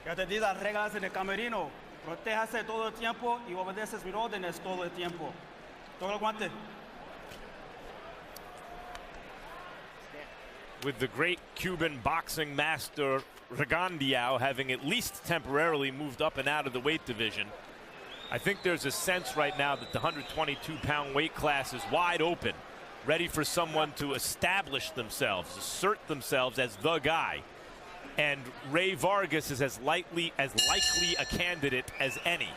Ya te di las reglas en el camerino. Protéjase todo el tiempo y obedeces mis órdenes todo el tiempo. Todo el guante. With the great Cuban boxing master Regandiao having at least temporarily moved up and out of the weight division, I think there's a sense right now that the 122-pound weight class is wide open, ready for someone to establish themselves, assert themselves as the guy. And Ray Vargas is as likely a candidate as any.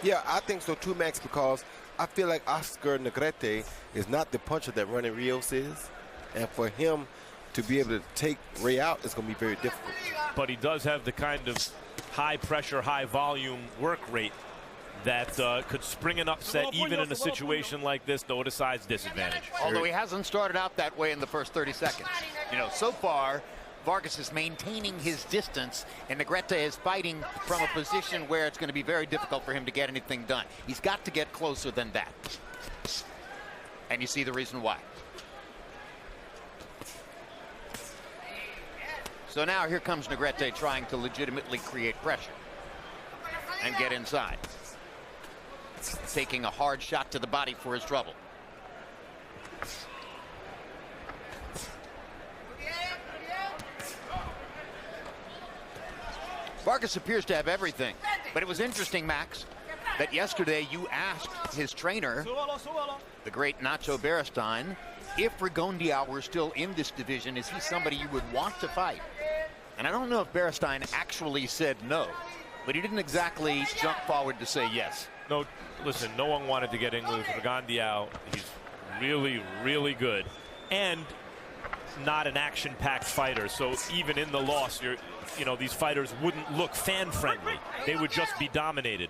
Yeah, I think so too, Max, because I feel like Oscar Negrete is not the puncher that Ronnie Rios is. And for him to be able to take Ray out, it's going to be very difficult. But he does have the kind of high-pressure, high-volume work rate that could spring an upset even in a situation like this, though at a size disadvantage. Although he hasn't started out that way in the first 30 seconds. You know, so far, Vargas is maintaining his distance, and Negrete is fighting from a position where it's going to be very difficult for him to get anything done. He's got to get closer than that. And you see the reason why. So now here comes Negrete trying to legitimately create pressure and get inside. Taking a hard shot to the body for his trouble. Vargas appears to have everything, but it was interesting, Max, that yesterday you asked his trainer, the great Nacho Beristain, if Regandiao were still in this division, is he somebody you would want to fight? And I don't know if Beristain actually said no, but he didn't exactly jump forward to say yes. No, listen, no one wanted to get in with Regandiao. He's really, really good. And not an action-packed fighter, so even in the loss, these fighters wouldn't look fan-friendly. They would just be dominated.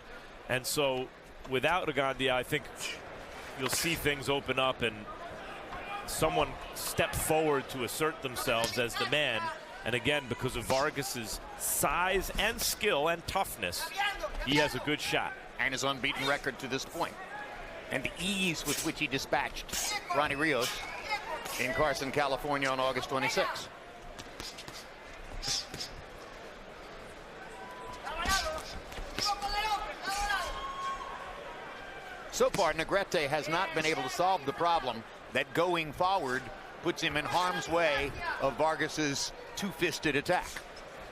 And so without Regandiao, I think you'll see things open up and someone step forward to assert themselves as the man. And again, because of Vargas's size and skill and toughness, he has a good shot. And his unbeaten record to this point. And the ease with which he dispatched Ronnie Rios in Carson, California on August 26. So far, Negrete has not been able to solve the problem that going forward puts him in harm's way of Vargas's two-fisted attack.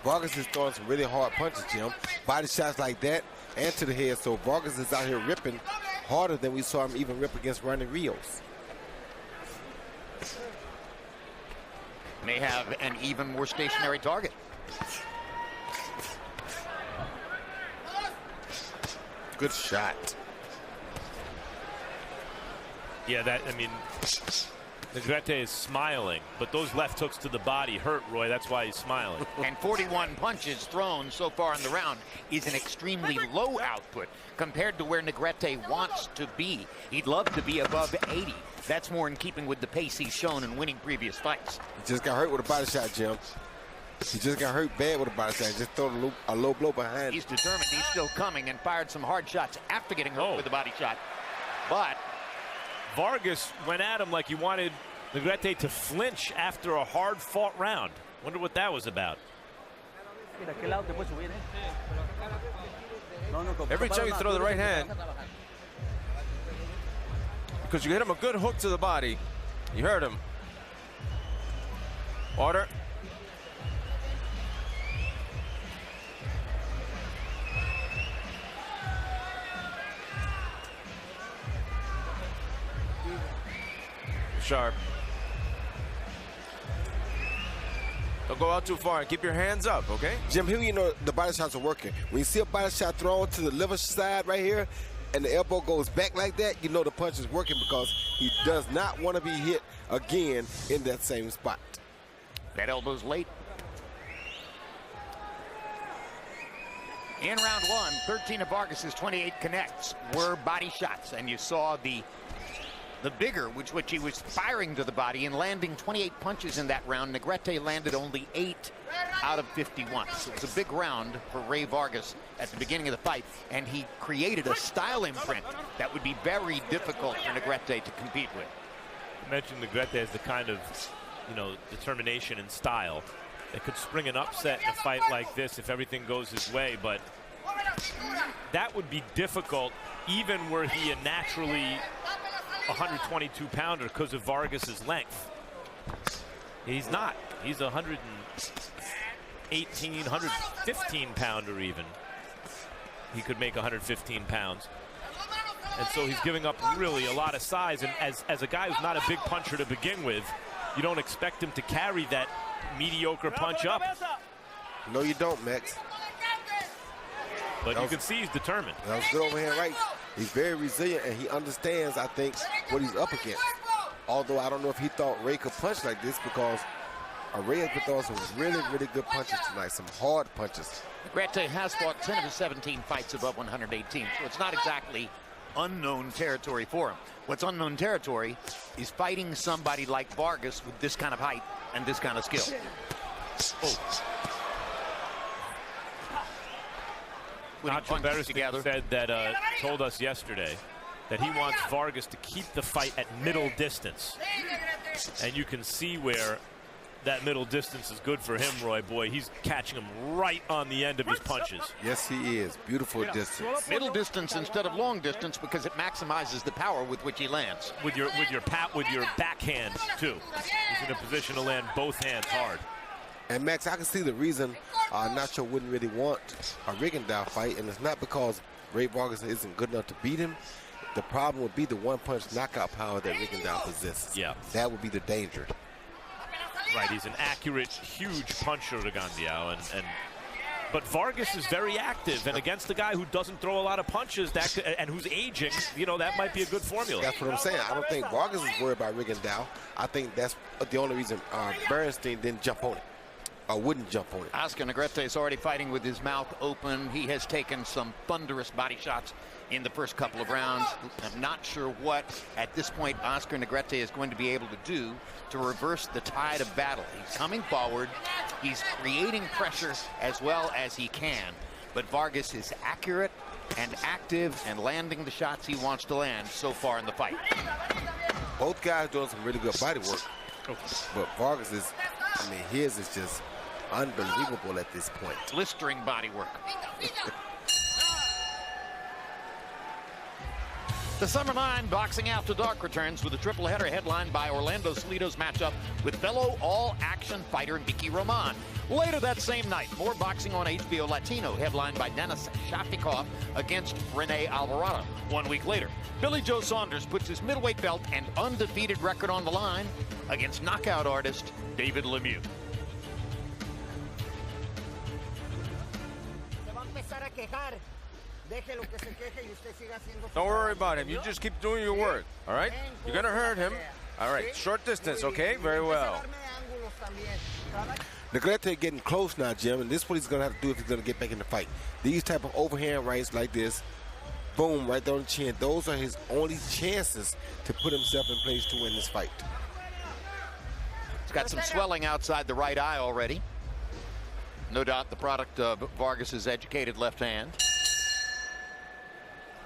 Vargas is throwing some really hard punches, Jim. Body shots like that and to the head. So Vargas is out here ripping harder than we saw him even rip against Ronnie Rios. May have an even more stationary target. Good shot. Yeah, Negrete is smiling, but those left hooks to the body hurt, Roy. That's why he's smiling. And 41 punches thrown so far in the round is an extremely low output compared to where Negrete wants to be. He'd love to be above 80. That's more in keeping with the pace he's shown in winning previous fights. He just got hurt with a body shot, Jim. He just got hurt bad with a body shot. Just throw a low blow behind. He's determined. He's still coming and fired some hard shots after getting hurt with a body shot. But Vargas went at him like he wanted Negrete to flinch after a hard-fought round. Wonder what that was about. Every time you throw the right hand, because you hit him a good hook to the body, you hurt him. Order. Sharp. Don't go out too far and keep your hands up, okay? Jim, here you know the body shots are working. When you see a body shot thrown to the liver side right here and the elbow goes back like that, you know the punch is working because he does not want to be hit again in that same spot. That elbow's late. In round one, 13 of Vargas's 28 connects were body shots, and you saw the vigor with which he was firing to the body and landing 28 punches in that round. Negrete landed only 8 out of 51. So it was a big round for Ray Vargas at the beginning of the fight, and he created a style imprint that would be very difficult for Negrete to compete with. You mentioned Negrete as the kind of, determination and style. They could spring an upset in a fight like this if everything goes his way, but that would be difficult even were he a naturally 122-pounder because of Vargas's length. He's not. He's a 118, 115-pounder even. He could make 115 pounds. And so he's giving up really a lot of size. And as a guy who's not a big puncher to begin with, you don't expect him to carry that mediocre punch up. No, you don't, Max. But you can see he's determined. That was good overhand right. He's very resilient, and he understands, I think, what he's up against. Although I don't know if he thought Ray could punch like this, because Ray has been throwing some really, really good punches tonight, some hard punches. Negrete has fought 10 of his 17 fights above 118, so it's not exactly unknown territory for him. What's unknown territory is fighting somebody like Vargas with this kind of height and this kind of skill. Oh. Nacho Beresford said that, told us yesterday that he wants Vargas to keep the fight at middle distance. And you can see where that middle distance is good for him, Roy. Boy, he's catching him right on the end of his punches. Yes, he is. Beautiful distance. Middle distance instead of long distance, because it maximizes the power with which he lands. With your backhand too. He's in a position to land both hands hard. And Max, I can see the reason Nacho wouldn't really want a Rigondeaux fight, and it's not because Ray Vargas isn't good enough to beat him. The problem would be the one-punch knockout power that Rigondeaux possesses. Yeah. That would be the danger. Right, he's an accurate, huge puncher, Rigondeaux, but Vargas is very active, and against a guy who doesn't throw a lot of punches and who's aging, you know, that might be a good formula. That's what I'm saying. I don't think Vargas is worried about Rigondeaux. I think that's the only reason Berenstein didn't jump on it. Or wouldn't jump on it. Oscar Negrete is already fighting with his mouth open. He has taken some thunderous body shots in the first couple of rounds. I'm not sure what, at this point, Oscar Negrete is going to be able to do to reverse the tide of battle. He's coming forward. He's creating pressure as well as he can. But Vargas is accurate and active and landing the shots he wants to land so far in the fight. Both guys doing some really good body work. But Vargas is, I mean, his is just unbelievable at this point. Blistering body work. The Summer 9 Boxing After Dark returns with a triple header headlined by Orlando Salido's matchup with fellow all-action fighter Vicky Roman. Later that same night, more boxing on HBO Latino, headlined by Dennis Shafikov against Rene Alvarado. 1 week later, Billy Joe Saunders puts his middleweight belt and undefeated record on the line against knockout artist David Lemieux. Don't worry about him. You just keep doing your work, all right? You're going to hurt him. All right, short distance, okay? Very well. Negrete getting close now, Jim, and this is what he's going to have to do if he's going to get back in the fight. These type of overhand rights like this, boom, right there on the chin, those are his only chances to put himself in place to win this fight. He's got some swelling outside the right eye already. No doubt the product of Vargas's educated left hand.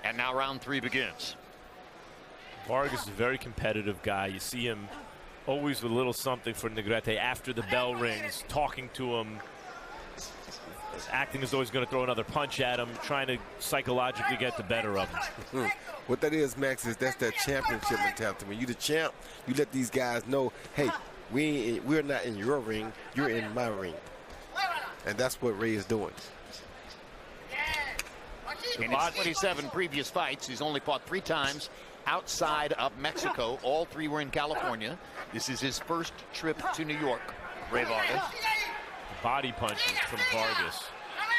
And now round 3 begins. Vargas is a very competitive guy. You see him always with a little something for Negrete after the bell rings, talking to him, acting as though he's going to throw another punch at him, trying to psychologically get the better of him. What that is, Max, is that's that championship mentality. When you're the champ, you let these guys know, hey, we're not in your ring, you're in my ring. And that's what Ray is doing. In his 27 previous fights, he's only fought 3 times outside of Mexico. All 3 were in California. This is his first trip to New York. Ray Vargas. Body punches from Vargas.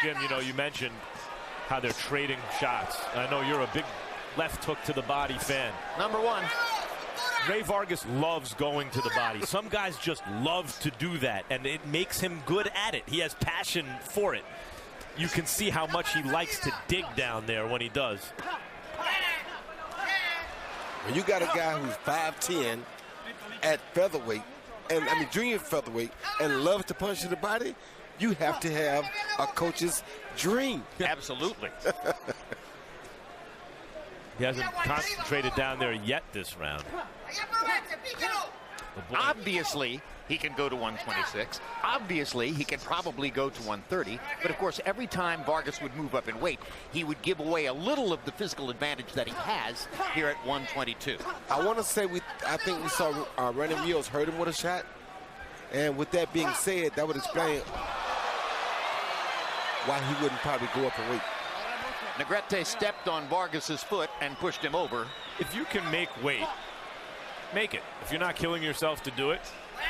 Jim, you know, you mentioned how they're trading shots. I know you're a big left hook to the body fan. Number 1. Ray Vargas loves going to the body. Some guys just love to do that, and it makes him good at it. He has passion for it. You can see how much he likes to dig down there when he does. When you got a guy who's 5'10" at featherweight, and I mean junior featherweight, and loves to punch to the body, you have to have a coach's dream. Absolutely. He hasn't concentrated down there yet this round. Obviously, he can go to 126. Obviously, he can probably go to 130. But, of course, every time Vargas would move up in weight, he would give away a little of the physical advantage that he has here at 122. I want to say I think we saw Randy Rios hurt him with a shot. And with that being said, that would explain why he wouldn't probably go up in weight. Negrete stepped on Vargas's foot and pushed him over. If you can make weight, make it. If you're not killing yourself to do it.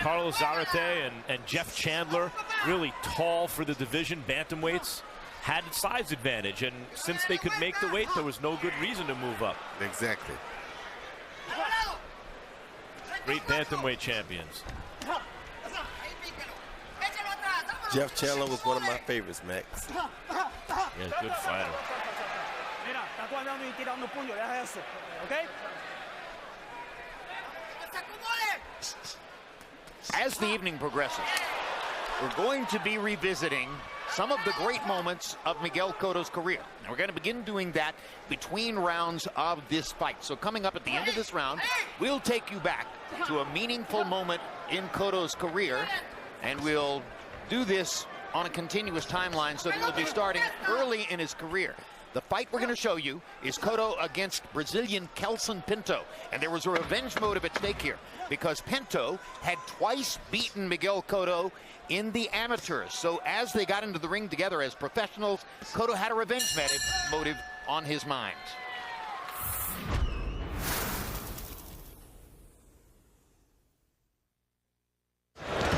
Carlos Zarate and Jeff Chandler, really tall for the division, bantamweights, had size advantage. And since they could make the weight, there was no good reason to move up. Exactly. Great bantamweight champions. Jeff Chandler was one of my favorites, Max. Yeah, good fighter. Mira, está guardando y tirando puño, deja eso, ¿ok? As the evening progresses, we're going to be revisiting some of the great moments of Miguel Cotto's career. And we're going to begin doing that between rounds of this fight. So coming up at the end of this round, we'll take you back to a meaningful moment in Cotto's career, and we'll do this on a continuous timeline so that we'll be starting early in his career. The fight we're going to show you is Cotto against Brazilian Kelson Pinto. And there was a revenge motive at stake here because Pinto had twice beaten Miguel Cotto in the amateurs. So as they got into the ring together as professionals, Cotto had a revenge motive on his mind.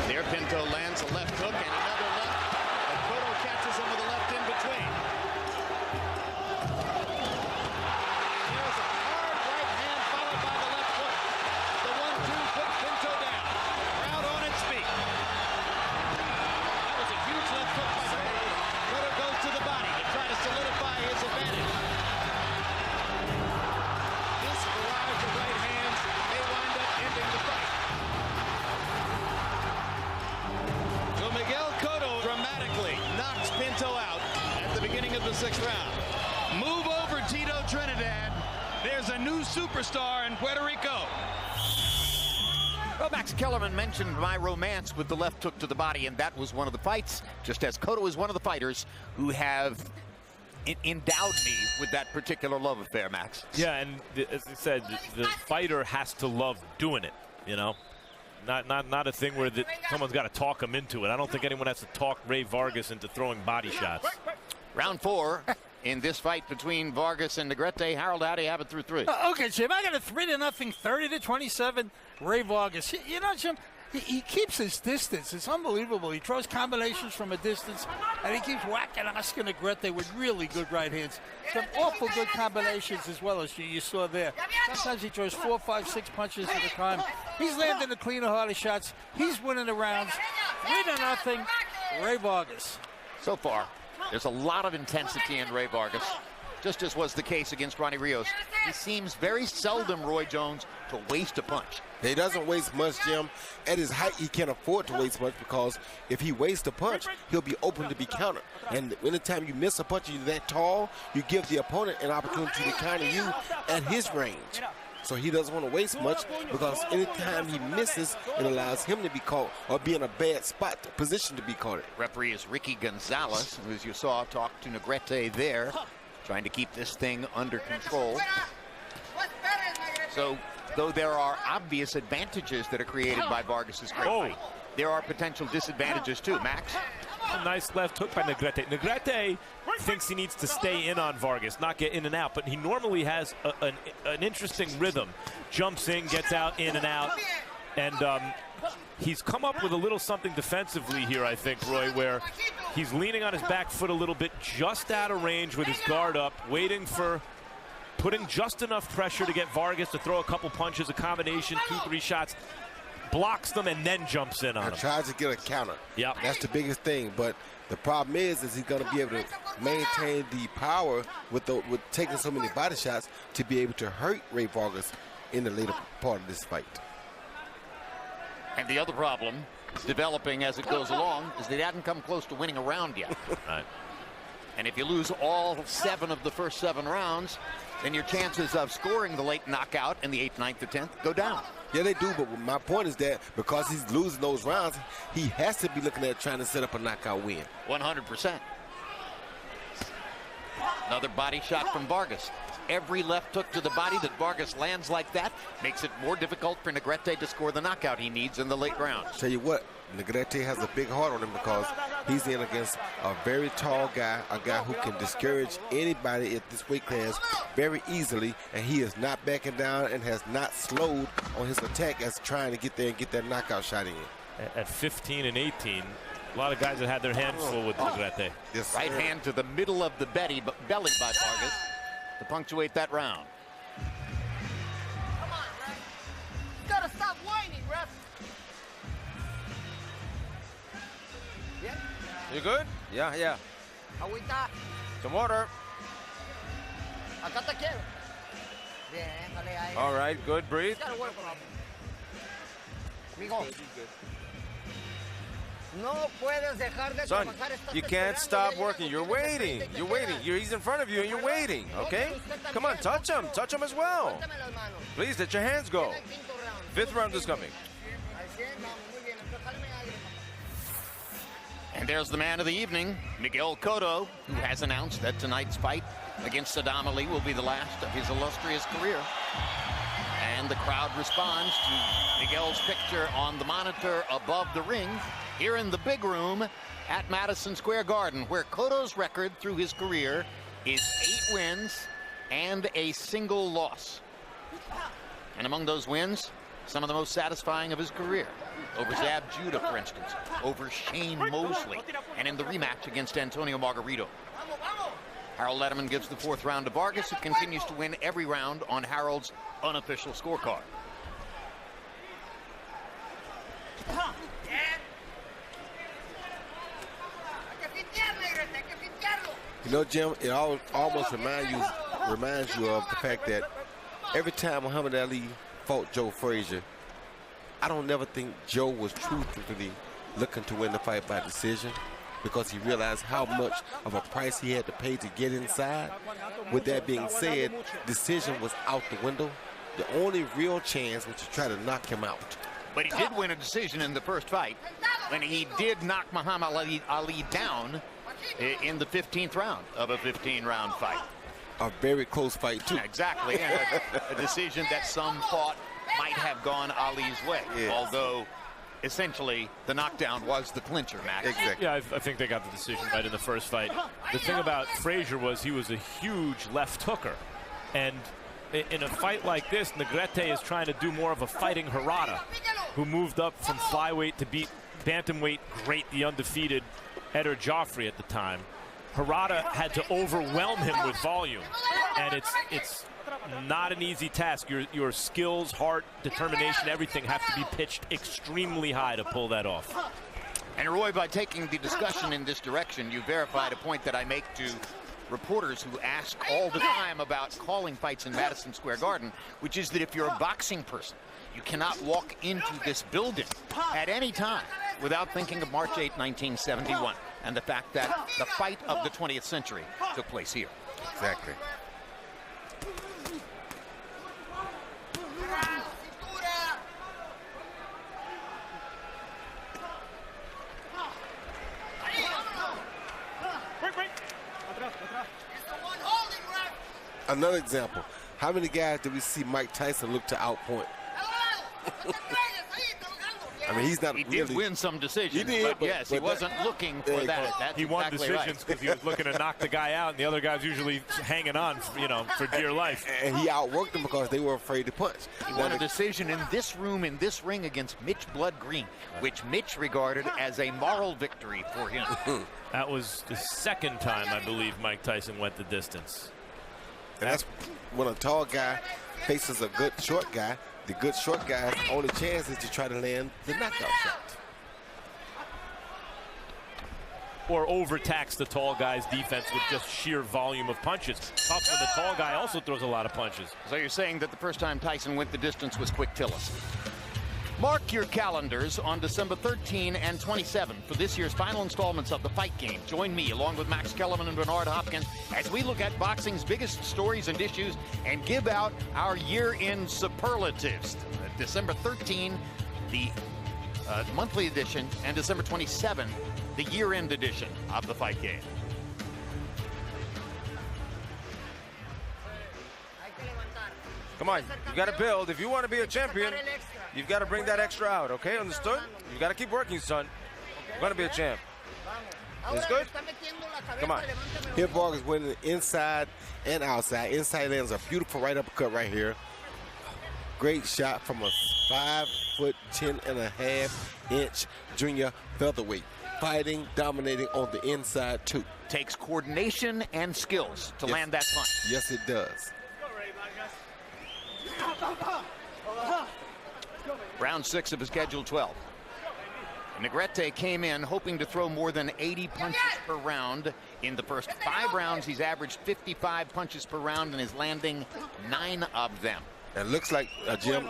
There Pinto lands a left hook and another left, and Cotto catches him with a left in between. There's a hard right hand followed by the left hook. The 1-2 put Pinto down. Crowd on its feet. That was a huge left hook by Cotto. Cotto goes to the body to try to solidify his advantage. This barrage of right hands may wind up ending the fight. So Miguel Cotto dramatically knocks Pinto out at the beginning of the 6th round. Move over, Tito Trinidad. There's a new superstar in Puerto Rico. Well, Max Kellerman mentioned my romance with the left hook to the body, and that was one of the fights, just as Cotto is one of the fighters who have endowed me with that particular love affair, Max. Yeah, and as I said, the fighter has to love doing it, you know? Not a thing where someone's got to talk him into it. I don't think anyone has to talk Ray Vargas into throwing body shots. Round 4 in this fight between Vargas and Negrete. Harold, how do you have it through 3? Okay, Jim, I got a 3-0, 30-27, Ray Vargas. You know, Jim, he keeps his distance. It's unbelievable. He throws combinations from a distance, and he keeps whacking Oscar Negrete with really good right hands. Some awful good combinations as well, as you saw there. Sometimes he throws 4, 5, 6 punches at a time. He's landing the cleaner, harder shots. He's winning the rounds. 3-0, Ray Vargas. So far, there's a lot of intensity in Ray Vargas, just as was the case against Ronnie Rios. He seems very seldom, Roy Jones, to waste a punch. He doesn't waste much, Jim. At his height, he can't afford to waste much because if he wastes a punch, he'll be open to be countered. And anytime you miss a punch, you're that tall, you give the opponent an opportunity to counter you at his range. So he doesn't want to waste much because anytime he misses, it allows him to be caught or be in a bad spot, position to be caught. Referee is Ricky Gonzalez, who, as you saw, talked to Negrete there, trying to keep this thing under control. So, though there are obvious advantages that are created by Vargas's great fight, there are potential disadvantages too. Max? A nice left hook by Negrete. Negrete thinks he needs to stay in on Vargas, not get in and out, but he normally has an interesting rhythm. Jumps in, gets out, in and out, and he's come up with a little something defensively here, I think, Roy, where he's leaning on his back foot a little bit, just out of range with his guard up, waiting for putting just enough pressure to get Vargas to throw a couple punches, a combination, 2, 3 shots, blocks them, and then jumps in on him. Tries to get a counter. Yep. That's the biggest thing. But the problem is he's going to be able to maintain the power with taking so many body shots to be able to hurt Ray Vargas in the later part of this fight. And the other problem developing as it goes along is they hadn't come close to winning a round yet. Right. And if you lose all 7 of the first 7 rounds, then your chances of scoring the late knockout in the 8th, 9th, or 10th go down. Yeah, they do, but my point is that because he's losing those rounds, he has to be looking at trying to set up a knockout win. 100%. Another body shot from Vargas. Every left hook to the body that Vargas lands like that makes it more difficult for Negrete to score the knockout he needs in the late rounds. Tell you what, Negrete has a big heart on him because he's in against a very tall guy, a guy who can discourage anybody at this weight class very easily, and he is not backing down and has not slowed on his attack as trying to get there and get that knockout shot in. At 15 and 18, a lot of guys that had their hands full with Negrete. Yes, right hand to the middle of the belly by Vargas to punctuate that round. Come on, ref. You gotta stop whining, ref. Yeah. You good? Yeah. Agüita. Some water. Acá te quiero. Bien, dale ahí. All right, good. Breathe. Gotta work on it. Amigo. No puedes dejar de Son, trabajar. Estás you can't esperando, stop ya working. llega You're con tiene waiting. 30 y te You're queda. waiting. He's in front of you and you're waiting, okay? Come on, touch him. Touch him as well. Suéltame las manos. Please, let your hands go. Viene el quinto round. 5th round is coming. Al 100, vamos, muy bien. Entonces, jálame aire, papá. And there's the man of the evening, Miguel Cotto, who has announced that tonight's fight against Saddam Ali will be the last of his illustrious career. And the crowd responds to Miguel's picture on the monitor above the ring here in the big room at Madison Square Garden, where Cotto's record through his career is 8 wins and a single loss. And among those wins, some of the most satisfying of his career. Over Zab Judah, for instance, over Shane Mosley, and in the rematch against Antonio Margarito. Harold Letterman gives the 4th round to Vargas, who continues to win every round on Harold's unofficial scorecard. You know, Jim, it almost reminds you of the fact that every time Muhammad Ali fought Joe Frazier, I don't never think Joe was truthfully looking to win the fight by decision, because he realized how much of a price he had to pay to get inside. With that being said, decision was out the window. The only real chance was to try to knock him out. But he did win a decision in the first fight when he did knock Muhammad Ali down in the 15th round of a 15-round fight. A very close fight, too. Exactly, and a decision that some thought might have gone Ali's way, yes. Although essentially the knockdown was the clincher, Matt. Exactly. Yeah, I think they got the decision right in the first fight. The thing about Frazier was he was a huge left hooker, and in a fight like this, Negrete is trying to do more of a fighting Hirata, who moved up from flyweight to beat bantamweight great, the undefeated Eder Joffrey at the time. Hirata had to overwhelm him with volume, and it's not an easy task. Your skills, heart, determination, everything have to be pitched extremely high to pull that off. And Roy, by taking the discussion in this direction, you verified a point that I make to reporters who ask all the time about calling fights in Madison Square Garden, which is that if you're a boxing person, you cannot walk into this building at any time without thinking of March 8, 1971, and the fact that the fight of the 20th century took place here. Exactly. Another example. How many guys did we see Mike Tyson look to outpoint? I mean, he's not He really... did win some decisions, He did, but yes, he wasn't looking for that. That's He won exactly decisions because he was looking to knock the guy out, and the other guy's usually hanging on, for dear life. And he outworked them because they were afraid to punch. He won a decision in this room, in this ring, against Mitch Blood Green, which Mitch regarded as a moral victory for him. That was the second time, I believe, Mike Tyson went the distance. And that's when a tall guy faces a good short guy. The good short guy's only chance is to try to land the knockout shot. Or overtax the tall guy's defense with just sheer volume of punches. Tough when the tall guy also throws a lot of punches. So you're saying that the first time Tyson went the distance was Quick Tillis? Mark your calendars on December 13 and 27 for this year's final installments of The Fight Game. Join me, along with Max Kellerman and Bernard Hopkins, as we look at boxing's biggest stories and issues and give out our year-end superlatives. December 13, the monthly edition, and December 27, the year-end edition of The Fight Game. Come on, you got to build. If you want to be a champion, you've got to bring that extra out, okay? Understood? You got to keep working, son. You're going to be a champ. It's good? Come on. Here, Vargas winning inside and outside. Inside lands a beautiful right uppercut right here. Great shot from a 5'10.5" junior featherweight. Fighting, dominating on the inside, too. Takes coordination and skills to land that punch. Yes, it does. Round 6 of his scheduled 12. Negrete came in hoping to throw more than 80 punches per round. In the first 5 rounds, he's averaged 55 punches per round and is landing 9 of them. It looks like, Jim,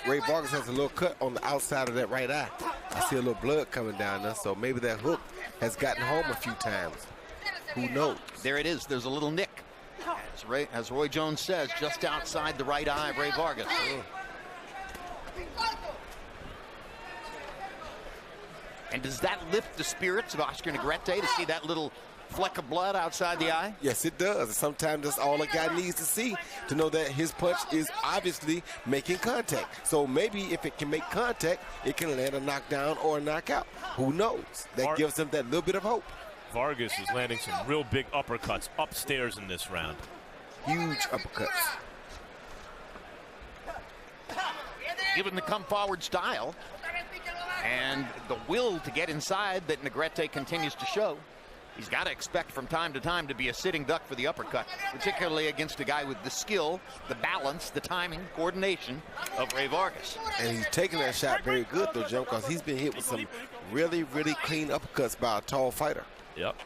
Ray Vargas has a little cut on the outside of that right eye. I see a little blood coming down there, so maybe that hook has gotten home a few times. Who knows? There it is. There's a little nick. As Roy Jones says, just outside the right eye of Ray Vargas. And does that lift the spirits of Oscar Negrete to see that little fleck of blood outside the eye? Yes, it does. Sometimes that's all a guy needs to see to know that his punch is obviously making contact. So maybe if it can make contact, it can land a knockdown or a knockout. Who knows? That gives him that little bit of hope. Vargas is landing some real big uppercuts upstairs in this round. Huge uppercuts. Given the come-forward style and the will to get inside that Negrete continues to show, he's got to expect from time to time to be a sitting duck for the uppercut, particularly against a guy with the skill, the balance, the timing, coordination of Ray Vargas. And he's taking that shot very good, though, Jim, because he's been hit with some really, really clean uppercuts by a tall fighter. Yep.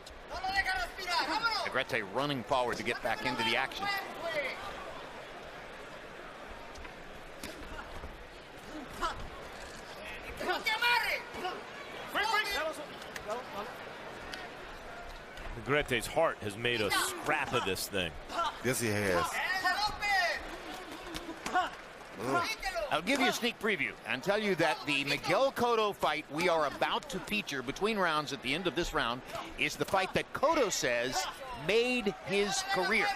Negrete running forward to get back into the action. Negrete's heart has made a scrap of this thing. Yes, he has. I'll give you a sneak preview and tell you that the Miguel Cotto fight we are about to feature between rounds at the end of this round is the fight that Cotto says made his career.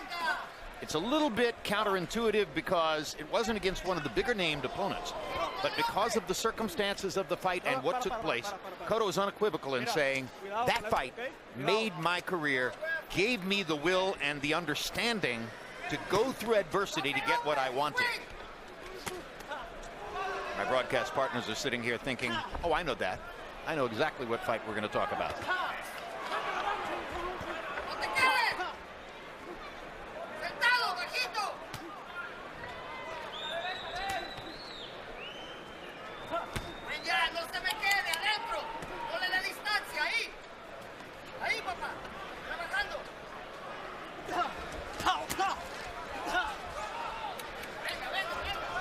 It's a little bit counterintuitive because it wasn't against one of the bigger named opponents, but because of the circumstances of the fight and what took place, Cotto is unequivocal in saying that fight made my career, gave me the will and the understanding to go through adversity to get what I wanted. My broadcast partners are sitting here thinking, oh, I know that. I know exactly what fight we're going to talk about.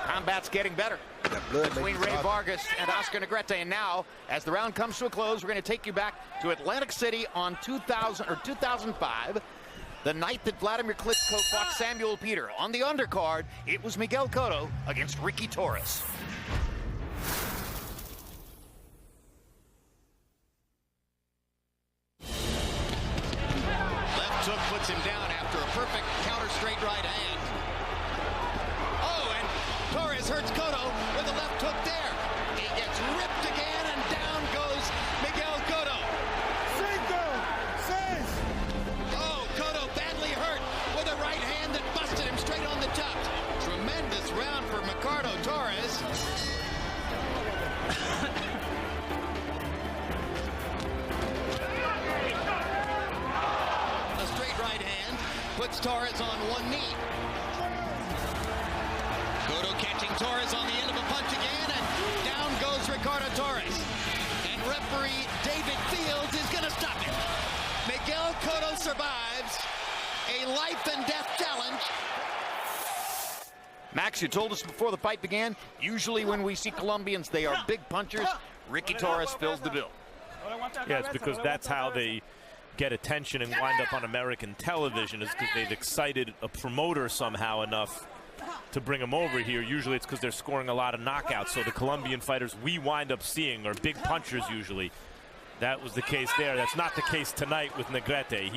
Combat's getting better between Ray Vargas and Oscar Negrete. And now, as the round comes to a close, we're going to take you back to Atlantic City on 2005, the night that Vladimir Klitschko fought Samuel Peter. On the undercard, it was Miguel Cotto against Ricky Torres. Left hook puts him down after a perfect counter straight right hand. Torres hurts Cotto with a left hook there. He gets ripped again, and down goes Miguel Cotto. Oh, Cotto badly hurt with a right hand that busted him straight on the top. Tremendous round for Ricardo Torres. A straight right hand puts Torres on one knee. Cotto catching Torres on the end of a punch again, and down goes Ricardo Torres. And referee David Fields is going to stop him. Miguel Cotto survives a life and death challenge. Max, you told us before the fight began, usually when we see Colombians, they are big punchers. Ricky Torres fills the bill. Yeah, it's because that's how they get attention and wind up on American television, is because they've excited a promoter somehow enough to bring them over here. Usually it's because they're scoring a lot of knockouts. So the Colombian fighters we wind up seeing are big punchers usually. That was the case there. That's not the case tonight with Negrete.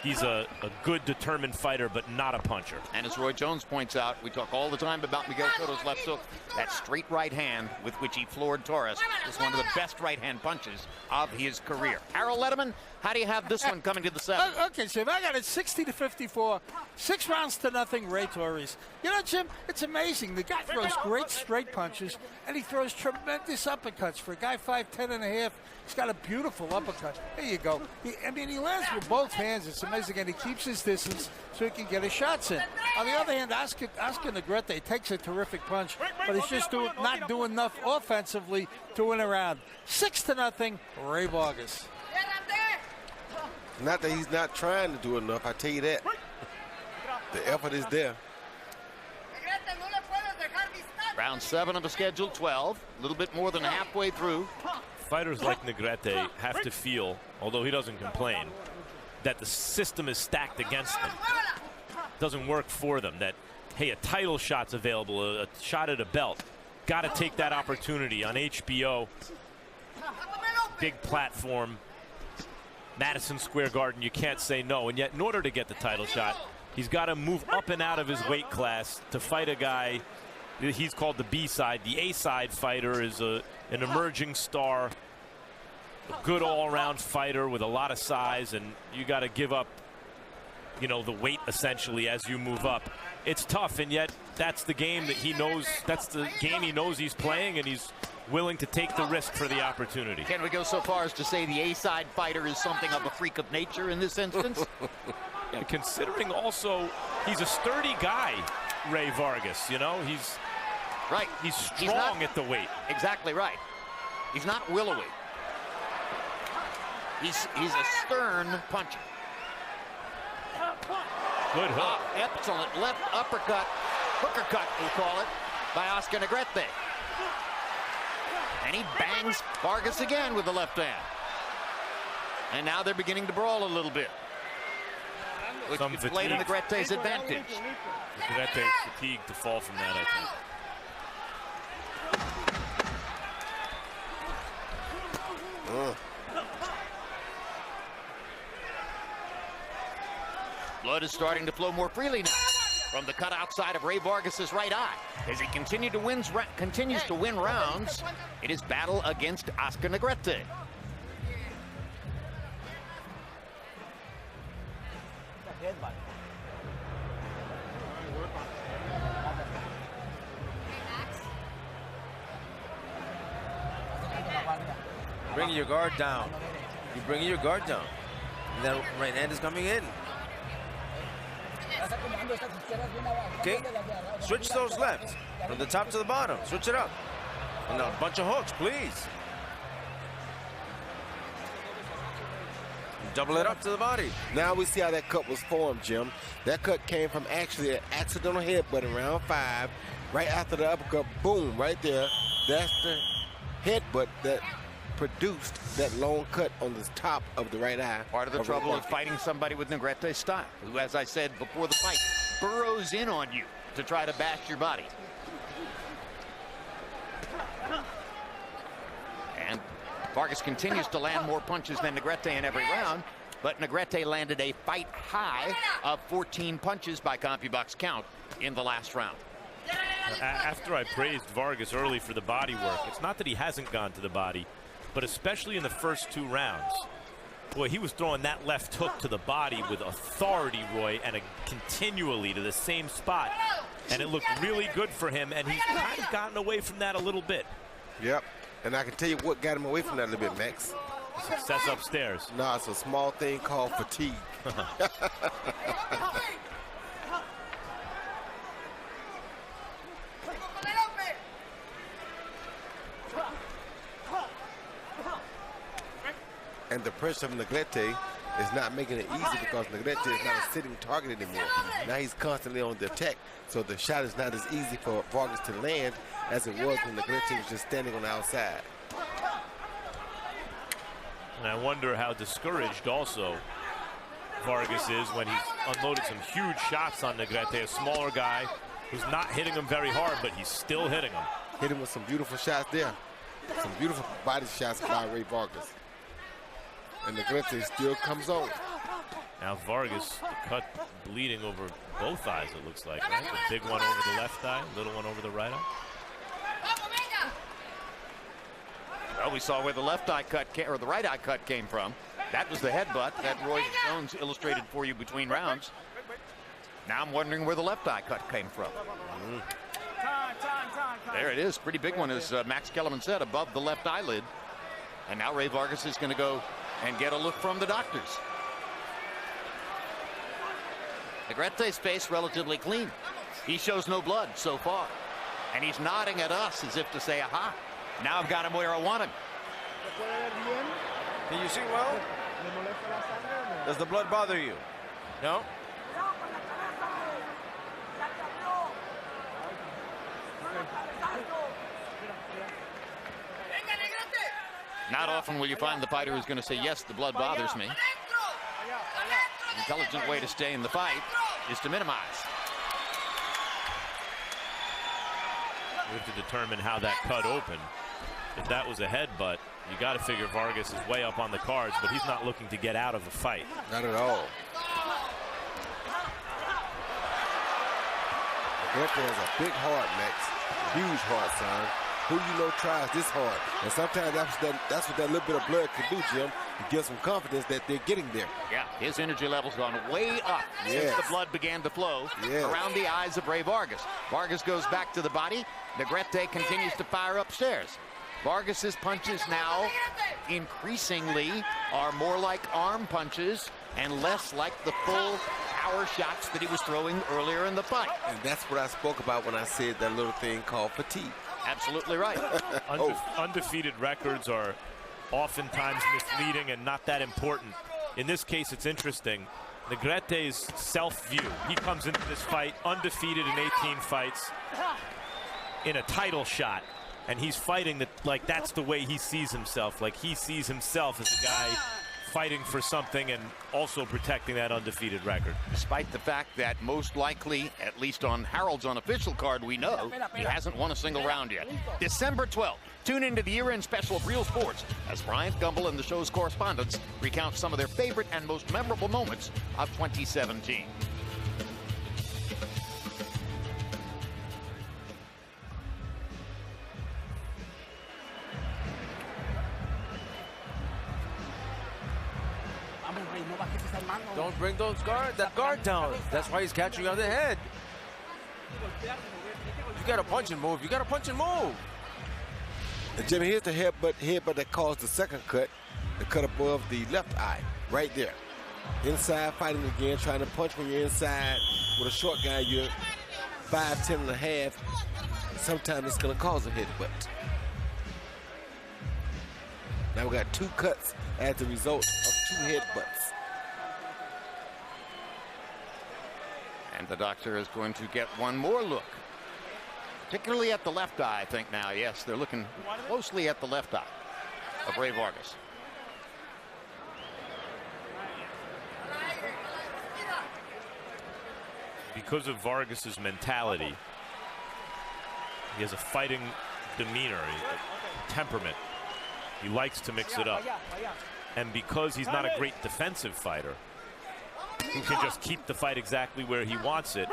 He's a good, determined fighter, but not a puncher. And as Roy Jones points out, we talk all the time about Miguel Cotto's left hook. That straight right hand with which he floored Torres is one of the best right-hand punches of his career. Harold Letterman, how do you have this one coming to the seventh? Okay, Jim, I got it 60-54, 6 rounds to nothing, Ray Torres. You know, Jim, it's amazing. The guy throws great straight punches, and he throws tremendous uppercuts. For a guy 5'10 and a half, he's got a beautiful uppercut. There you go. He lands with both hands. It's amazing, and he keeps his distance so he can get his shots in. On the other hand, Oscar Negrete takes a terrific punch, but he's just not doing enough offensively to win a round. 6-0, Ray Vargas. Not that he's not trying to do enough, I tell you that. The effort is there. Round 7 of the schedule, 12. A little bit more than halfway through. Fighters like Negrete have to feel, although he doesn't complain, that the system is stacked against them. Doesn't work for them. That, hey, a title shot's available, a shot at a belt. Got to take that opportunity on HBO. Big platform. Madison Square Garden, you can't say no. And yet, in order to get the title shot, he's got to move up and out of his weight class to fight a guy. He's called the B-side. The A-side fighter is an emerging star, a good all-around fighter with a lot of size, and you got to give up, you know, the weight essentially as you move up. It's tough, and yet that's the game that he knows. That's the game he knows he's playing, and he's willing to take the risk for the opportunity. Can we go so far as to say the A-side fighter is something of a freak of nature in this instance? Yeah, considering also he's a sturdy guy, Ray Vargas. You know, he's right. He's strong at the weight. Exactly right. He's not willowy. He's a stern puncher. Good hook. Excellent left uppercut, hooker cut we'll call it, by Oscar Negrete. And he bangs Vargas again with the left hand. And now they're beginning to brawl a little bit, which could play to Negrete's advantage. Negrete fatigued to fall from that, I think. Blood is starting to flow more freely now from the cut outside of Ray Vargas's right eye. As he continues to win rounds in his battle against Oscar Negrete. Bringing your guard down. You're bringing your guard down. And that right hand is coming in. Okay, switch those lefts from the top to the bottom. Switch it up. And a bunch of hooks, please. Double it up to the body. Now we see how that cut was formed, Jim. That cut came from actually an accidental headbutt in round 5. Right after the uppercut, boom, right there. That's the headbutt that produced that long cut on the top of the right eye. Part of the trouble of fighting somebody with Negrete's style, who, as I said before the fight, burrows in on you to try to bash your body. And Vargas continues to land more punches than Negrete in every round, but Negrete landed a fight high of 14 punches by CompuBox count in the last round. After I praised Vargas early for the body work, it's not that he hasn't gone to the body, but especially in the first 2 rounds, boy, he was throwing that left hook to the body with authority, Roy, and continually to the same spot. And it looked really good for him, and he's kind of gotten away from that a little bit. Yep, and I can tell you what got him away from that a little bit, Max. Success upstairs. No, it's a small thing called fatigue. And the pressure of Negrete is not making it easy because Negrete is not a sitting target anymore. Now he's constantly on the attack, so the shot is not as easy for Vargas to land as it was when Negrete was just standing on the outside. And I wonder how discouraged also Vargas is when he's unloaded some huge shots on Negrete, a smaller guy who's not hitting him very hard, but he's still hitting him. Hit him with some beautiful shots there. Some beautiful body shots by Ray Vargas. And Negrete still comes on. Now Vargas, the cut bleeding over both eyes, it looks like, right? The big one over the left eye, little one over the right eye. Well, we saw where the left eye cut or the right eye cut came from. That was the headbutt that Roy Jones illustrated for you between rounds. Now I'm wondering where the left eye cut came from. There it is. Pretty big one, as Max Kellerman said, above the left eyelid. And now Ray Vargas is going to go and get a look from the doctors. Negrete's face relatively clean. He shows no blood so far. And he's nodding at us as if to say, aha, now I've got him where I want him. Can you see well? Does the blood bother you? No? Not often will you find the fighter who's going to say, yes, the blood bothers me. An intelligent way to stay in the fight is to minimize. We have to determine how that cut opened. If that was a headbutt, you got to figure Vargas is way up on the cards, but he's not looking to get out of the fight. Not at all. Negrete has a big heart, Max. Huge heart, son. Who you know tries this hard. And sometimes that's what that little bit of blood can do, Jim. It gives them confidence that they're getting there. Yeah, his energy level's gone way up since the blood began to flow around the eyes of Ray Vargas. Vargas goes back to the body. Negrete continues to fire upstairs. Vargas's punches now increasingly are more like arm punches and less like the full power shots that he was throwing earlier in the fight. And that's what I spoke about when I said that little thing called fatigue. Absolutely right. Undefeated records are oftentimes misleading and not that important. In this case, it's interesting. Negrete's self-view. He comes into this fight undefeated in 18 fights in a title shot. And he's fighting like that's the way he sees himself. Like he sees himself as a guy fighting for something and also protecting that undefeated record. Despite the fact that most likely, at least on Harold's unofficial card, we know he hasn't won a single round yet. December 12th, tune into the year-end special of Real Sports as Bryant Gumbel and the show's correspondents recount some of their favorite and most memorable moments of 2017. Don't bring that guard down. That's why he's catching you on the head. You got to punch and move. You got to punch and move. And Jimmy, here's the headbutt that caused the second cut, the cut above the left eye, right there. Inside fighting again, trying to punch when you're inside. With a short guy, you're 5'10" and a half. Sometimes it's going to cause a headbutt. Now we got two cuts as the result of two headbutts. And the doctor is going to get one more look, particularly at the left eye, I think now. Yes, they're looking closely at the left eye of Ray Vargas. Because of Vargas's mentality, he has a fighting demeanor, a temperament. He likes to mix it up. And because he's not a great defensive fighter, who can just keep the fight exactly where he wants it,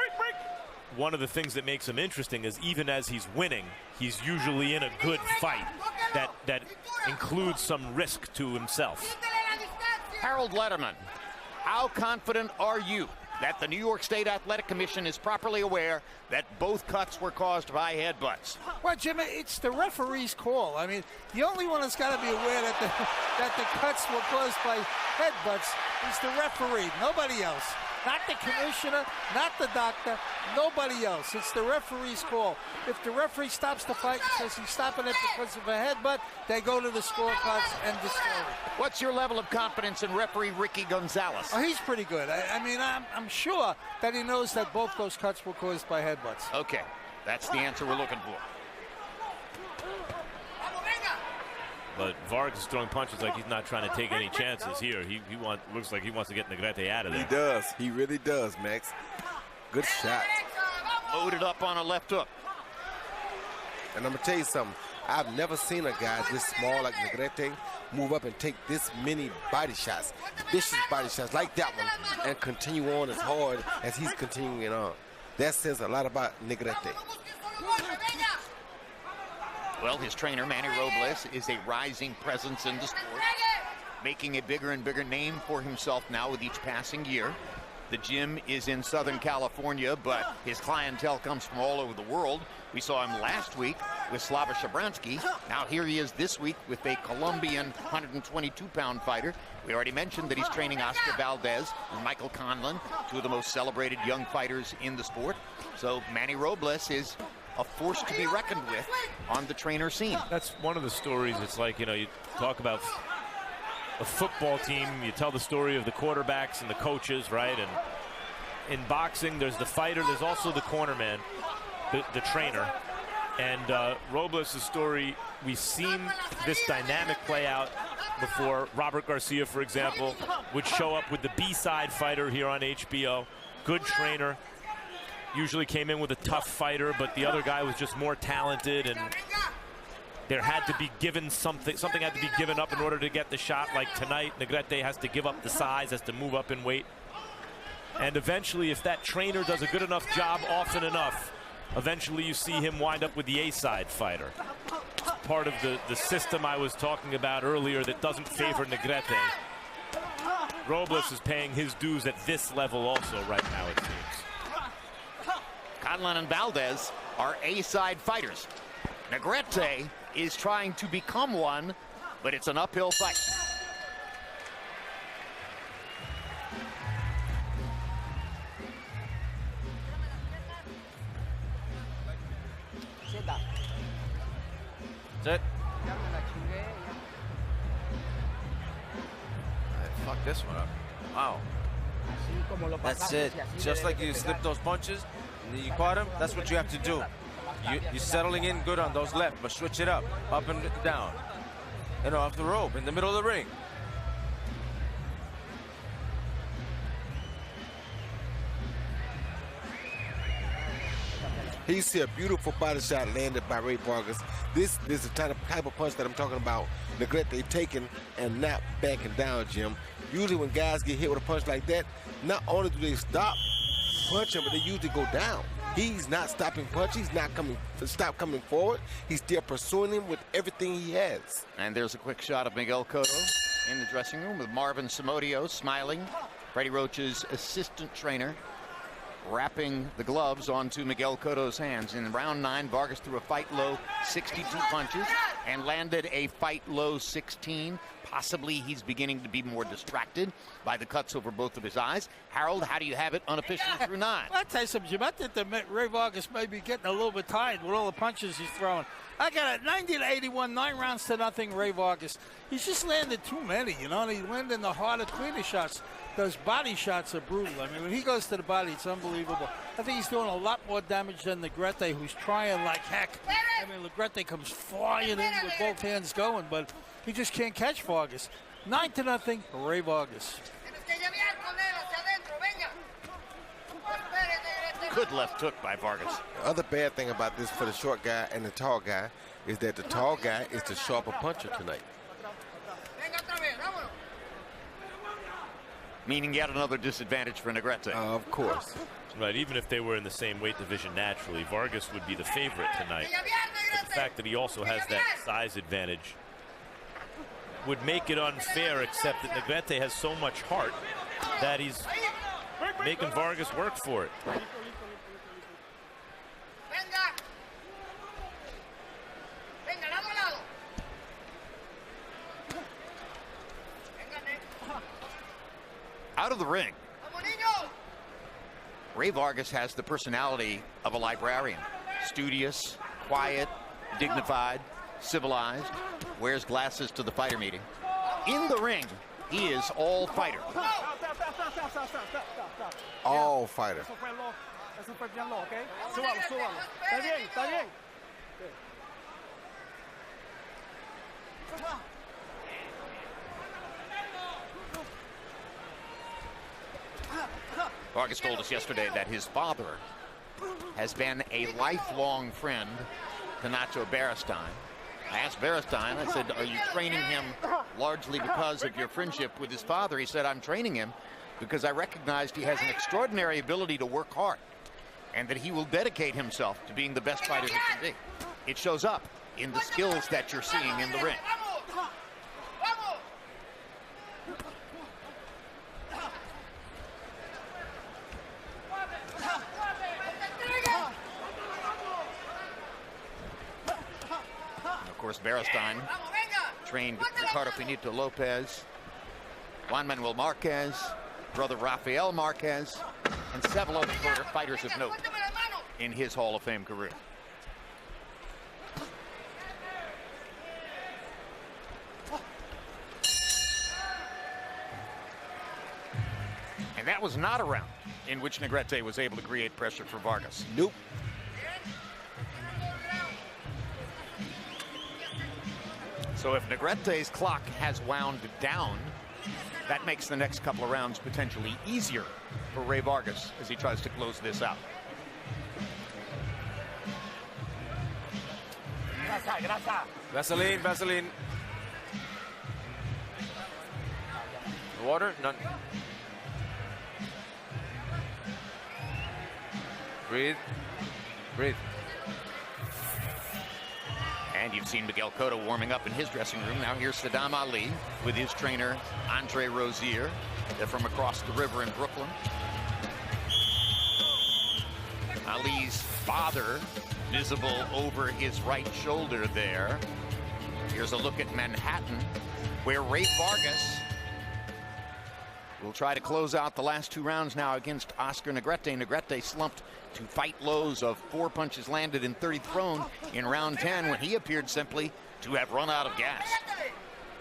one of the things that makes him interesting is even as he's winning, he's usually in a good fight that includes some risk to himself. Harold Letterman, how confident are you that the New York State Athletic Commission is properly aware that both cuts were caused by headbutts? Well, Jimmy, it's the referee's call. I mean, the only one that's got to be aware that the cuts were caused by headbutts is the referee, nobody else. Not the commissioner, not the doctor, nobody else. It's the referee's call. If the referee stops the fight and says he's stopping it because of a headbutt, they go to the scorecards and destroy it. What's your level of confidence in referee Ricky Gonzalez? Oh, he's pretty good. I mean, I'm sure that he knows that both those cuts were caused by headbutts. Okay, that's the answer we're looking for. But Vargas is throwing punches like he's not trying to take any chances here. Looks like he wants to get Negrete out of there. He does. He really does, Max. Good shot. Loaded up on a left hook. And I'm going to tell you something. I've never seen a guy this small like Negrete move up and take this many body shots, vicious body shots like that one, and continue on as hard as he's continuing on. That says a lot about Negrete. Well, his trainer, Manny Robles, is a rising presence in the sport, making a bigger and bigger name for himself now with each passing year. The gym is in Southern California, but his clientele comes from all over the world. We saw him last week with Slava Shabransky. Now here he is this week with a Colombian 122-pound fighter. We already mentioned that he's training Oscar Valdez and Michael Conlon, two of the most celebrated young fighters in the sport. So Manny Robles is a force to be reckoned with on the trainer scene. That's one of the stories. It's like, you know, you talk about a football team, you tell the story of the quarterbacks and the coaches, right? And in boxing, there's the fighter, there's also the cornerman, the trainer. And Robles' story, we've seen this dynamic play out before. Robert Garcia, for example, would show up with the B-side fighter here on HBO. Good trainer. Usually came in with a tough fighter, but the other guy was just more talented, and there had to be given something had to be given up in order to get the shot. Like tonight, Negrete has to give up the size, has to move up in weight. And eventually, if that trainer does a good enough job often enough, eventually you see him wind up with the A-side fighter. It's part of the system I was talking about earlier that doesn't favor Negrete. Robles is paying his dues at this level also right now, it seems. Conlon and Valdez are A-side fighters. Negrete is trying to become one, but it's an uphill fight. That's it. Fuck this one up. Wow. That's it. Just like you slipped those punches, and then you caught him, that's what you have to do. You're settling in good on those left, but switch it up and down. You know, off the rope, in the middle of the ring. Here you see a beautiful body shot landed by Ray Vargas. This is the type of punch that I'm talking about. Negrete taking and not backing down, Jim. Usually when guys get hit with a punch like that, not only do they stop punching, but they usually go down. He's not stopping punch. He's not coming forward. He's still pursuing him with everything he has. And there's a quick shot of Miguel Cotto in the dressing room with Marvin Somodio smiling. Freddie Roach's assistant trainer wrapping the gloves onto Miguel Cotto's hands. In round 9, Vargas threw a fight low 62 punches and landed a fight low 16. Possibly he's beginning to be more distracted by the cuts over both of his eyes. Harold, how do you have it unofficially through 9? I'll tell you something, Jim. I think that Ray Vargas may be getting a little bit tired with all the punches he's throwing. I got it 90-81, 9 rounds to nothing, Ray Vargas. He's just landed too many, you know, and he's landing the harder, cleaner shots. Those body shots are brutal. I mean, when he goes to the body, it's unbelievable. I think he's doing a lot more damage than Negrete, who's trying like heck. I mean, Negrete comes flying in with both hands going, but he just can't catch Vargas. 9-0, Ray Vargas. Good left hook by Vargas. The other bad thing about this for the short guy and the tall guy is that the tall guy is the sharper puncher tonight. Meaning yet another disadvantage for Negrete. Of course. Right, even if they were in the same weight division naturally, Vargas would be the favorite tonight. But the fact that he also has that size advantage would make it unfair, except that Negrete has so much heart that he's making Vargas work for it. Out of the ring. Ray Vargas has the personality of a librarian. Studious, quiet, dignified, civilized, wears glasses to the fighter meeting. In the ring, he is all fighter. All fighter. Eso fue bien low, okay? Súbalo, súbalo. Está bien, está bien. Vargas told us yesterday that his father has been a lifelong friend to Nacho Beristain. I asked Beristain, I said, are you training him largely because of your friendship with his father? He said, I'm training him because I recognized he has an extraordinary ability to work hard and that he will dedicate himself to being the best fighter he can be. It shows up in the skills that you're seeing in the ring. Of course, Beristain trained Ricardo Finito Lopez, Juan Manuel Marquez, brother Rafael Marquez, and several other fighters of note in his Hall of Fame career. And that was not a round in which Negrete was able to create pressure for Vargas. Nope. So if Negrete's clock has wound down, that makes the next couple of rounds potentially easier for Ray Vargas as he tries to close this out. Vaseline, Vaseline. Water? None. Breathe. Breathe. And you've seen Miguel Cotto warming up in his dressing room. Now here's Saddam Ali with his trainer, Andre Rozier. They're from across the river in Brooklyn. Ali's father visible over his right shoulder there. Here's a look at Manhattan, where Ray Vargas will try to close out the last two rounds now against Oscar Negrete. Negrete slumped to fight lows of 4 punches landed and 30 thrown in round 10 when he appeared simply to have run out of gas.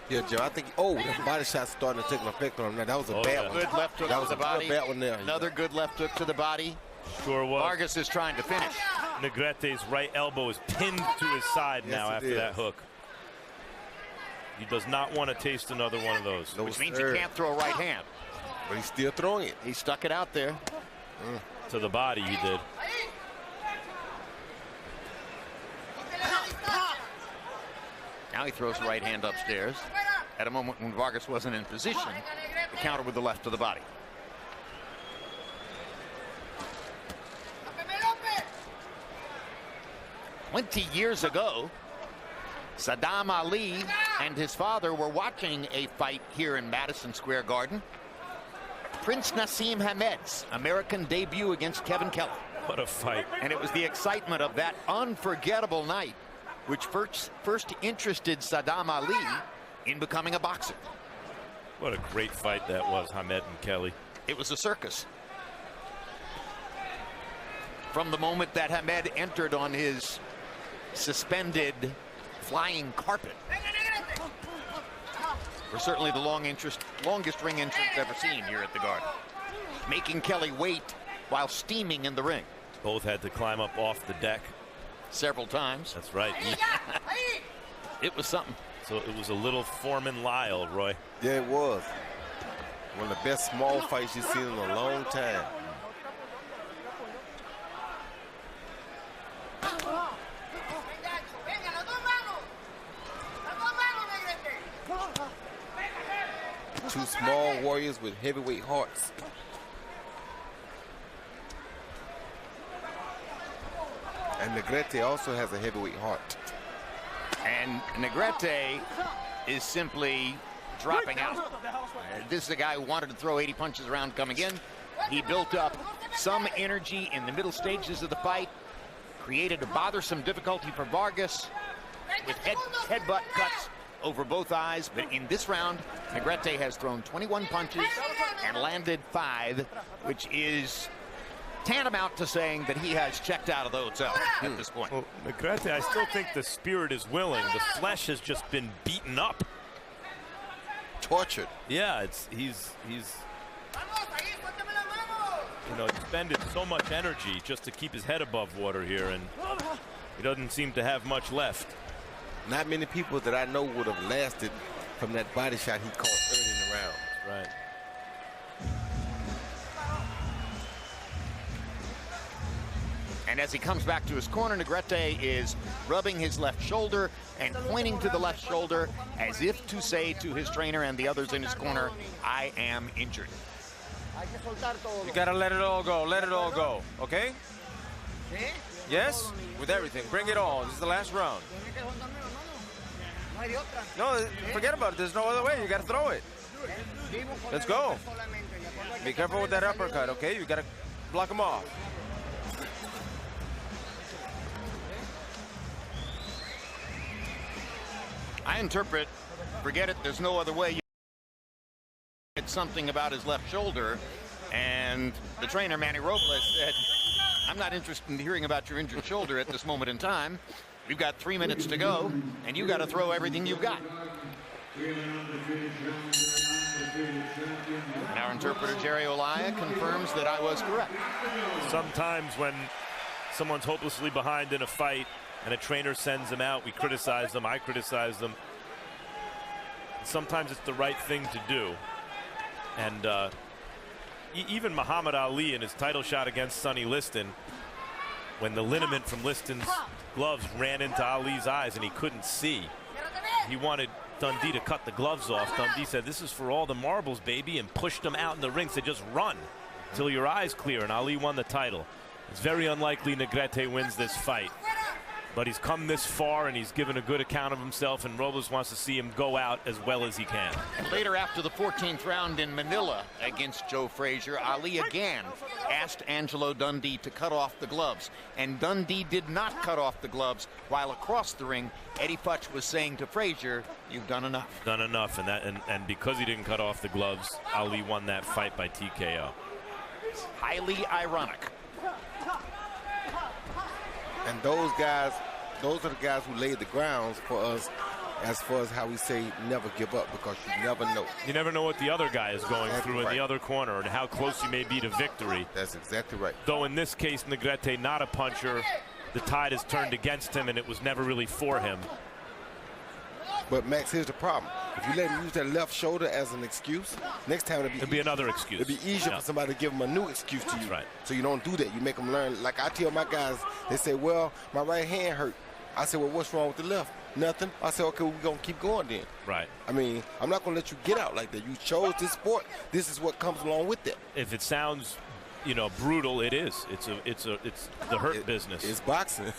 Yeah, Joe, I think, that body shot's starting to take an effect on him. That was a bad one. Good left hook That to was the a body. bad one there. Another good left hook to the body. Sure was. Vargas is trying to finish. Negrete's right elbow is pinned to his side now after that hook. He does not want to taste another one of those. Which means he can't throw a right hand. But he's still throwing it. He stuck it out there. To the body, he did. Now he throws the right hand upstairs. At a moment when Vargas wasn't in position, the counter with the left to the body. "20 years ago, Saddam Ali and his father were watching a fight here in Madison Square Garden. Prince Nassim Hamed's American debut against Kevin Kelly. What a fight. And it was the excitement of that unforgettable night which first interested Saddam Ali in becoming a boxer. What a great fight that was, Hamed and Kelly. It was a circus. From the moment that Hamed entered on his suspended flying carpet. For certainly the longest ring entrance ever seen here at the Garden. Making Kelly wait while steaming in the ring. Both had to climb up off the deck. Several times. That's right. It was something. So it was a little Foreman Lyle, Roy. Yeah, it was. One of the best small fights you've seen in a long time. Two small warriors with heavyweight hearts. And Negrete also has a heavyweight heart. And Negrete is simply dropping out. This is a guy who wanted to throw 80 punches around coming in. He built up some energy in the middle stages of the fight, created a bothersome difficulty for Vargas with headbutt cuts over both eyes. But in this round, Negrete has thrown 21 punches and landed 5, which is tantamount to saying that he has checked out of those at this point. Well, Negrete, I still think the spirit is willing. The flesh has just been beaten up. Tortured. Yeah, he's expended so much energy just to keep his head above water here, and he doesn't seem to have much left. Not many people that I know would have lasted from that body shot he caught early in the round. Right. And as he comes back to his corner, Negrete is rubbing his left shoulder and pointing to the left shoulder as if to say to his trainer and the others in his corner, I am injured. You gotta let it all go. Let it all go. Okay? Yes? With everything. Bring it all. This is the last round. No, forget about it. There's no other way. You gotta throw it. Let's go. Be careful with that uppercut, okay? You gotta block him off. I interpret, forget it, there's no other way. It's something about his left shoulder, and the trainer, Manny Robles, said, I'm not interested in hearing about your injured shoulder at this moment in time. We've got 3 minutes to go, and you got to throw everything you've got. And our interpreter, Jerry Olaya, confirms that I was correct. Sometimes when someone's hopelessly behind in a fight and a trainer sends them out, we criticize them, I criticize them. Sometimes it's the right thing to do. And even Muhammad Ali in his title shot against Sonny Liston, when the liniment from Liston's gloves ran into Ali's eyes and he couldn't see, he wanted Dundee to cut the gloves off. Dundee said, this is for all the marbles, baby, and pushed him out in the ring, said, just run till your eyes clear, and Ali won the title. It's very unlikely Negrete wins this fight, but he's come this far and he's given a good account of himself, and Robles wants to see him go out as well as he can. And later, after the 14th round in Manila against Joe Frazier, Ali again asked Angelo Dundee to cut off the gloves, and Dundee did not cut off the gloves, while across the ring Eddie Futch was saying to Frazier, you've done enough. Done enough, and because he didn't cut off the gloves, Ali won that fight by TKO. Highly ironic. And those guys, those are the guys who laid the grounds for us as far as how we say never give up, because you never know. You never know what the other guy is going through in the other corner and how close you may be to victory. That's exactly right. Though in this case, Negrete, not a puncher, the tide has turned against him and it was never really for him. But Max, here's the problem. If you let him use that left shoulder as an excuse, next time it'll be another excuse. It'll be easier for somebody to give him a new excuse to you. Right. So you don't do that. You make them learn. Like I tell my guys, they say, well, my right hand hurt. I said, well, what's wrong with the left? Nothing. I said, okay, we're going to keep going then. Right. I mean, I'm not going to let you get out like that. You chose this sport. This is what comes along with it. If it sounds, brutal, it is. It's the hurt business. It's boxing.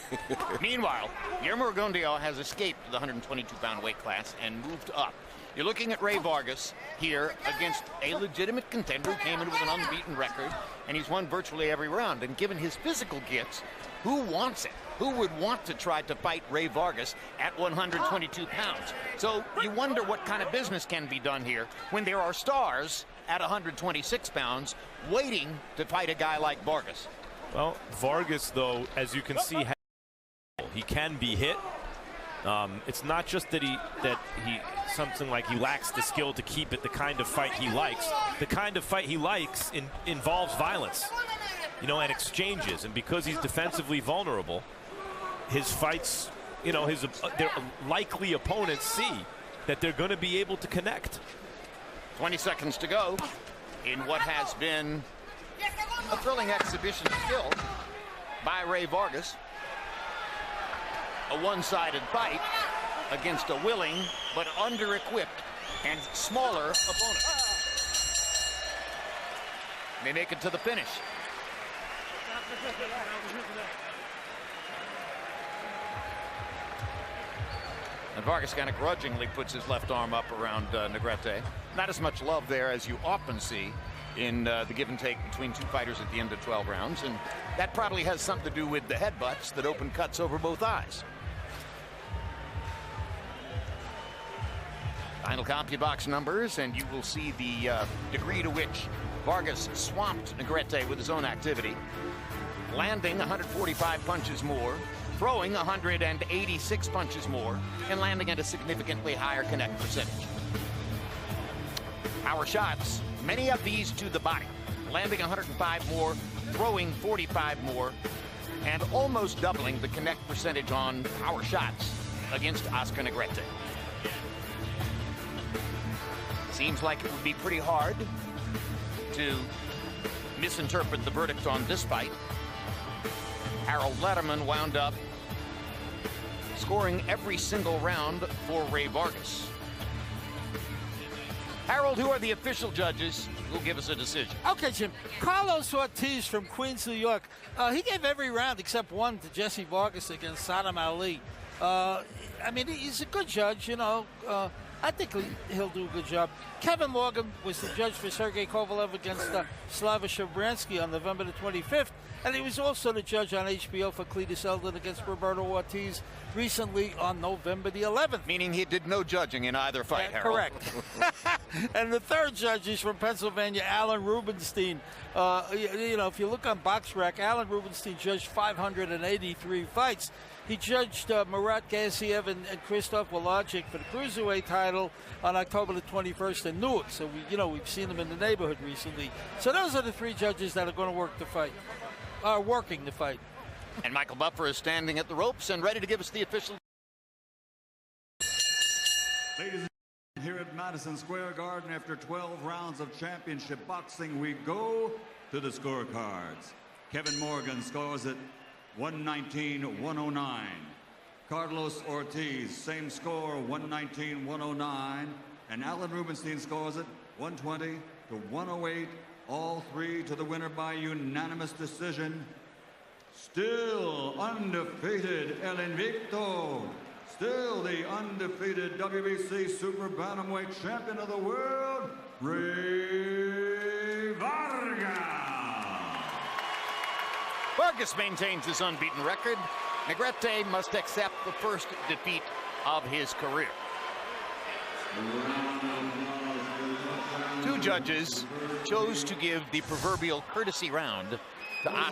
Meanwhile, Guillermo Rigondeaux has escaped the 122-pound weight class and moved up. You're looking at Ray Vargas here against a legitimate contender who came in with an unbeaten record, and he's won virtually every round. And given his physical gifts, who wants it? Who would want to try to fight Ray Vargas at 122 pounds? So you wonder what kind of business can be done here when there are stars at 126 pounds waiting to fight a guy like Vargas. Well, Vargas, though, as you can see, he can be hit. It's not just that he something like he lacks the skill to keep it the kind of fight he likes. The kind of fight he likes involves violence, and exchanges. And because he's defensively vulnerable, his fights, their likely opponents see that they're going to be able to connect. 20 seconds to go in what has been a thrilling exhibition still by Ray Vargas. A one-sided fight against a willing but under-equipped and smaller opponent. They make it to the finish. And Vargas kind of grudgingly puts his left arm up around Negrete. Not as much love there as you often see in the give and take between two fighters at the end of 12 rounds. And that probably has something to do with the headbutts that open cuts over both eyes. Final CompuBox numbers, and you will see the degree to which Vargas swamped Negrete with his own activity, landing 145 punches more, throwing 186 punches more, and landing at a significantly higher connect percentage. Power shots, many of these to the body, landing 105 more, throwing 45 more, and almost doubling the connect percentage on power shots against Oscar Negrete. Seems like it would be pretty hard to misinterpret the verdict on this fight. Harold Letterman wound up scoring every single round for Ray Vargas. Harold, who are the official judges who give us a decision? Okay, Jim. Carlos Ortiz from Queens, New York. He gave every round except one to Jesse Vargas against Saddam Ali. I mean, he's a good judge, you know. I think he'll do a good job. Kevin Morgan was the judge for Sergey Kovalev against Slava Shabransky on November the 25th, and he was also the judge on HBO for Cletus Eldon against Roberto Ortiz recently on November the 11th. Meaning he did no judging in either fight, Harold. Correct. And the third judge is from Pennsylvania, Alan Rubenstein. You know, if you look on BoxRec, Alan Rubenstein judged 583 fights. He judged Murat Gassiev and Christoph Wologic for the cruiserweight title on October the 21st in Newark. So we've seen them in the neighborhood recently. So those are the three judges that are going to work the fight, are working the fight. And Michael Buffer is standing at the ropes and ready to give us the official. Ladies and gentlemen, here at Madison Square Garden, after 12 rounds of championship boxing, we go to the scorecards. Kevin Morgan scores it 119-109. Carlos Ortiz, same score, 119-109. And Alan Rubenstein scores it 120-108. All three to the winner by unanimous decision. Still undefeated El Invicto. Still the undefeated WBC Super Bantamweight Champion of the world, Ray Vargas. Vargas maintains his unbeaten record. Negrete must accept the first defeat of his career. Two judges chose to give the proverbial courtesy round to Oscar.